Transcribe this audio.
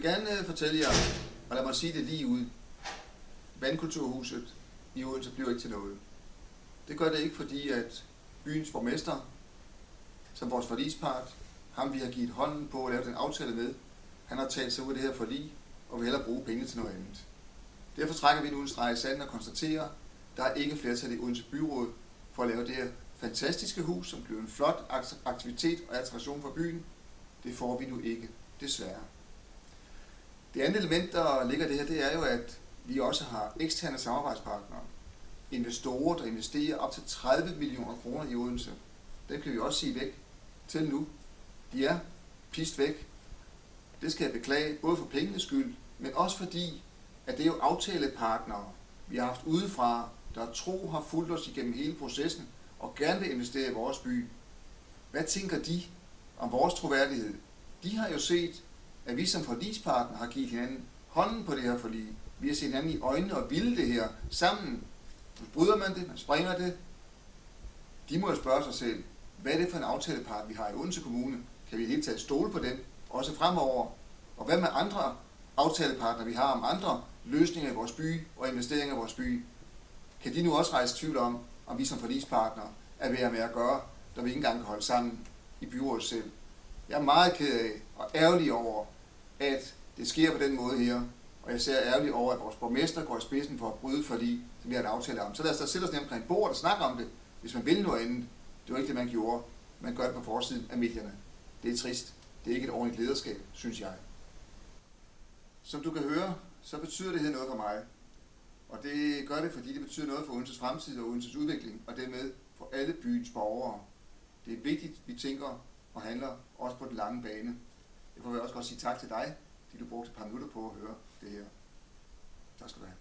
gerne fortælle jer, og lad mig sige det lige ud. Vandkulturhuset i Odense bliver ikke til noget. Det gør det ikke, fordi at byens borgmester, som vores forligspart, ham vi har givet hånden på at lave den aftale med, han har talt sig ud af det her forlig og vil hellere bruge penge til noget andet. Derfor trækker vi nu en streg i sanden og konstaterer, at der er ikke flertal i Odense Byråd for at lave det her fantastiske hus, som bliver en flot aktivitet og attraktion for byen. Det får vi nu ikke, desværre. Det andet element, der ligger i det her, det er jo, at vi også har eksterne samarbejdspartnere. Investorer, der investerer op til 30 millioner kroner i Odense. Den kan vi også sige væk til nu. De er pist væk. Det skal jeg beklage, både for pengenes skyld, men også fordi, at det er jo aftalepartnere, vi har haft udefra, der tro har fulgt os igennem hele processen og gerne vil investere i vores by. Hvad tænker de om vores troværdighed? De har jo set, at vi som forligspartner har givet hinanden hånden på det her forlig. Vi har set hinanden i øjnene og ville det her sammen. Nu bryder man det, man springer det. De må jo spørge sig selv, hvad er det for en aftalepart, vi har i Odense Kommune? Kan vi i hele taget stole på dem, også fremover? Og hvad med andre aftalepartnere, vi har om andre løsninger i vores by og investeringer i vores by? Kan de nu også rejse tvivl om vi som forligspartnere er ved at gøre, når vi ikke engang kan holde sammen i byrådet selv? Jeg er meget ked af og ærgerlig over, at det sker på den måde her, og jeg ser ærgerlig over, at vores borgmester går i spidsen for at bryde forlig, som vi har en aftale om. Så lad os da sætte os ned omkring bordet og snakke om det, hvis man vil noget andet. Det var ikke det, man gjorde. Man gør det på forsiden af medierne. Det er trist. Det er ikke et ordentligt lederskab, synes jeg. Som du kan høre, så betyder det her noget for mig. Og det gør det, fordi det betyder noget for Odenses fremtid og Odenses udvikling, og dermed for alle byens borgere. Det er vigtigt, at vi tænker og handler også på den lange bane. Derfor vil jeg også godt sige tak til dig, fordi du brugte et par minutter på at høre det her. Tak skal du have.